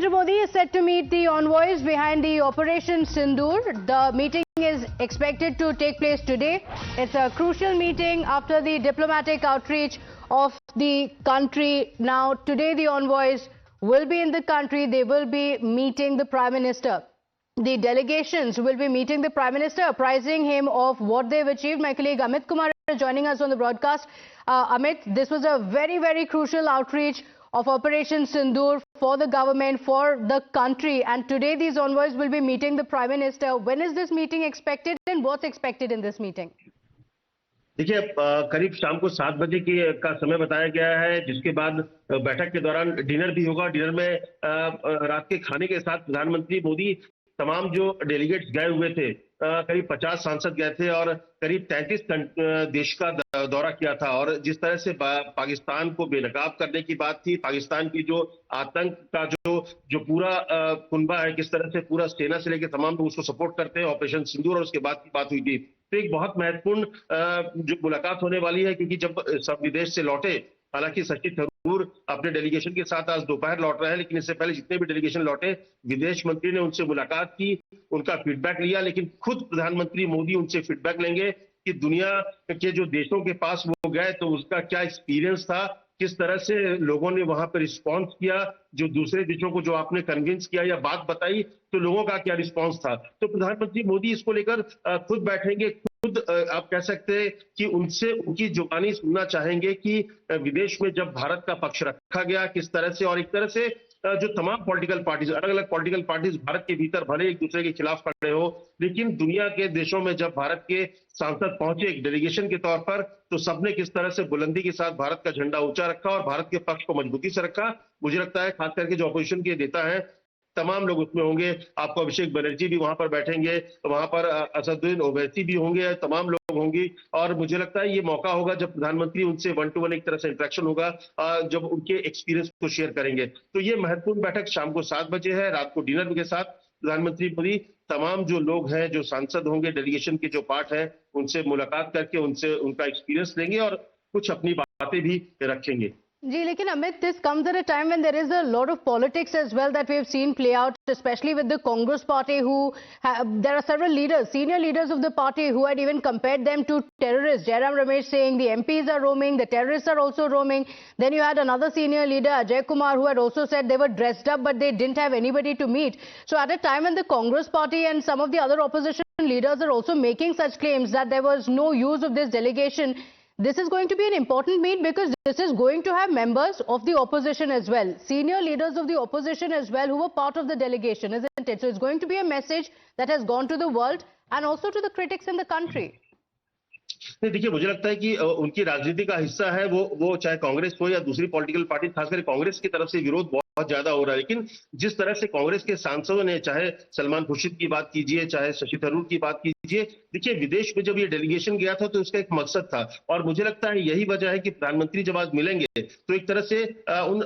Narendra Modi is set to meet the envoys behind the Operation Sindoor. The meeting is expected to take place today. It's a crucial meeting after the diplomatic outreach of the country. Now, today the envoys will be in the country. They will be meeting the Prime Minister. The delegations will be meeting the Prime Minister, apprising him of what they've achieved. My colleague Amit Kumar is joining us on the broadcast. Amit, this was a very, very crucial outreach of Operation Sindoor for the government, for the country. And today these envoys will be meeting the Prime Minister. When is this meeting expected and what's expected in this meeting? देखिए, करीब शाम को 7 बजे का समय बताया गया है, जिसके बाद बैठक के दौरान डिनर भी होगा। डिनर में रात के खाने के साथ प्रधानमंत्री मोदी तमाम जो डेलीगेट्स गए हुए थे, करीब 50 सांसद गए थे और करीब 33 देश का दौरा किया था। और जिस तरह से पाकिस्तान को बेनकाब करने की बात थी, पाकिस्तान की जो आतंक का जो पूरा कुनबा है, किस तरह से पूरा सेना से लेकर तमाम लोग उसको सपोर्ट करते हैं, ऑपरेशन सिंदूर, और उसके बाद की बात हुई थी। तो एक बहुत महत्वपूर्ण जो मुलाकात होने वाली है, क्योंकि जब सब विदेश से लौटे, हालांकि शशि थरूर अपने डेलीगेशन के साथ आज दोपहर लौट रहे हैं, लेकिन इससे पहले जितने भी डेलीगेशन लौटे, विदेश मंत्री ने उनसे मुलाकात की, उनका फीडबैक लिया। लेकिन खुद प्रधानमंत्री मोदी उनसे फीडबैक लेंगे कि दुनिया के जो देशों के पास वो गए तो उसका क्या एक्सपीरियंस था, किस तरह से लोगों ने वहां पर रिस्पॉन्स किया, जो दूसरे देशों को जो आपने कन्विंस किया या बात बताई, तो लोगों का क्या रिस्पॉन्स था। तो प्रधानमंत्री मोदी इसको लेकर खुद बैठेंगे, खुद आप कह सकते हैं कि उनसे उनकी जुबानी सुनना चाहेंगे कि विदेश में जब भारत का पक्ष रखा गया किस तरह से, और एक तरह से जो तमाम पॉलिटिकल पार्टीज, अलग अलग पॉलिटिकल पार्टीज भारत के भीतर भले एक दूसरे के खिलाफ खड़े हो, लेकिन दुनिया के देशों में जब भारत के सांसद पहुंचे एक डेलीगेशन के तौर पर, तो सबने किस तरह से बुलंदी के साथ भारत का झंडा ऊंचा रखा और भारत के पक्ष को मजबूती से रखा। मुझे लगता है खास करके जो अपोजिशन के नेता हैं, तमाम लोग उसमें होंगे। आपको अभिषेक बनर्जी भी वहां पर बैठेंगे, वहां पर असदुद्दीन ओवैसी भी होंगे, तमाम लोग होंगी। और मुझे लगता है ये मौका होगा जब प्रधानमंत्री उनसे 1 to 1 एक तरह से इंटरेक्शन होगा, जब उनके एक्सपीरियंस को शेयर करेंगे। तो ये महत्वपूर्ण बैठक शाम को 7 बजे है। रात को डिनर के साथ प्रधानमंत्री मोदी तमाम जो लोग हैं, जो सांसद होंगे, डेलीगेशन के जो पार्ट है, उनसे मुलाकात करके उनसे उनका एक्सपीरियंस लेंगे और कुछ अपनी बातें भी रखेंगे। जी, लेकिन Amit, this comes at a time when there is a lot of politics as well that we have seen play out, especially with the Congress party, there are several leaders, senior leaders of the party, who had even compared them to terrorists. Jairam Ramesh saying the MPs are roaming, the terrorists are also roaming. Then you had another senior leader, Ajay Kumar, who had also said they were dressed up, but they didn't have anybody to meet. So at a time when the Congress party and some of the other opposition leaders are also making such claims that there was no use of this delegation, this is going to be an important meet because this is going to have members of the opposition as well, senior leaders of the opposition as well, who were part of the delegation, isn't it? So it's going to be a message that has gone to the world and also to the critics in the country. नहीं, देखिए, मुझे लगता है कि उनकी राजनीति का हिस्सा है वो चाहे कांग्रेस हो या दूसरी पॉलिटिकल पार्टी, खासकर कांग्रेस की तरफ से विरोध बहुत ज्यादा हो रहा है। लेकिन जिस तरह से कांग्रेस के सांसदों ने, चाहे सलमान खुर्शीद की बात कीजिए, चाहे शशि थरूर की बात कीजिए, देखिए विदेश में जब ये डेलीगेशन गया था तो उसका एक मकसद था, और मुझे लगता है यही वजह है कि प्रधानमंत्री जब आज मिलेंगे तो एक तरह से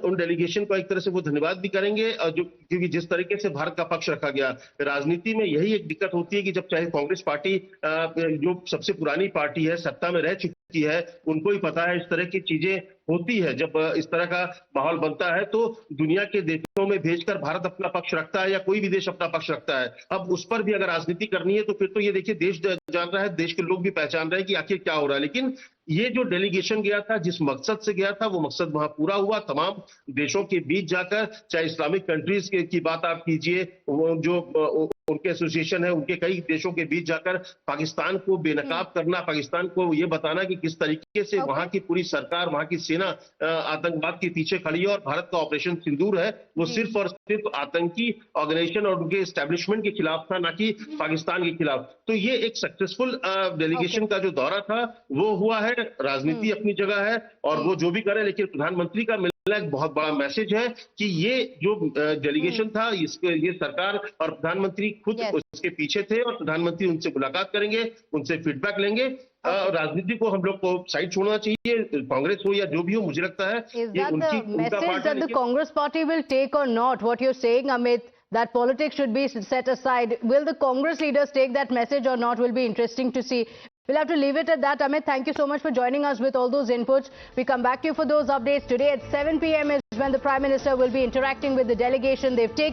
उन डेलीगेशन को एक तरह से वो धन्यवाद भी करेंगे, क्योंकि जिस तरीके से भारत का पक्ष रखा गया। राजनीति में यही एक दिक्कत होती है कि जब चाहे कांग्रेस पार्टी जो सबसे पुरानी पार्टी है, सत्ता में रह चुकी है, उनको ही पता है इस तरह की चीजें होती है। जब इस तरह का माहौल बनता है तो दुनिया के देशों में भेजकर भारत अपना पक्ष रखता है या कोई भी देश अपना पक्ष रखता है। अब उस पर भी अगर राजनीति करनी है तो फिर तो ये देखिए देश जान रहा है, देश के लोग भी पहचान रहे हैं कि आखिर क्या हो रहा है। लेकिन ये जो डेलीगेशन गया था, जिस मकसद से गया था, वो मकसद वहां पूरा हुआ। तमाम देशों के बीच जाकर, चाहे इस्लामिक कंट्रीज की बात आप कीजिए, वो जो उनके एसोसिएशन है, उनके कई देशों के बीच जाकर पाकिस्तान को बेनकाब करना, पाकिस्तान को ये बताना कि किस तरीके से वहां की पूरी सरकार, वहां की सेना आतंकवाद के पीछे खड़ी है, और भारत का ऑपरेशन सिंदूर है वो सिर्फ और सिर्फ आतंकी ऑर्गेनाइजेशन और उनके एस्टेब्लिशमेंट के खिलाफ था, ना कि पाकिस्तान के खिलाफ। तो ये एक सक्सेसफुल डेलीगेशन का जो दौरा था वो हुआ है। राजनीति अपनी जगह है और वो जो भी करे, लेकिन प्रधानमंत्री का मिलना एक बहुत बड़ा मैसेज है कि ये जो डेलीगेशन था, ये सरकार और प्रधानमंत्री खुद उसके पीछे थे, और प्रधानमंत्री उनसे मुलाकात करेंगे, उनसे फीडबैक लेंगे। राजनीति को हम लोग को साइड छोड़ना चाहिए, कांग्रेस हो या जो भी हो। मुझे लगता है ये उनका पार्ट है। Congress party will take or not what you are saying, Amit, that politics should be set aside. Will the Congress leaders take that message or not will be interesting to see. We'll have to leave it at that. Amit, thank you so much for joining us with all those inputs. We come back to you for those updates. Today at 7 p.m. is when the Prime Minister will be interacting with the delegation. They've taken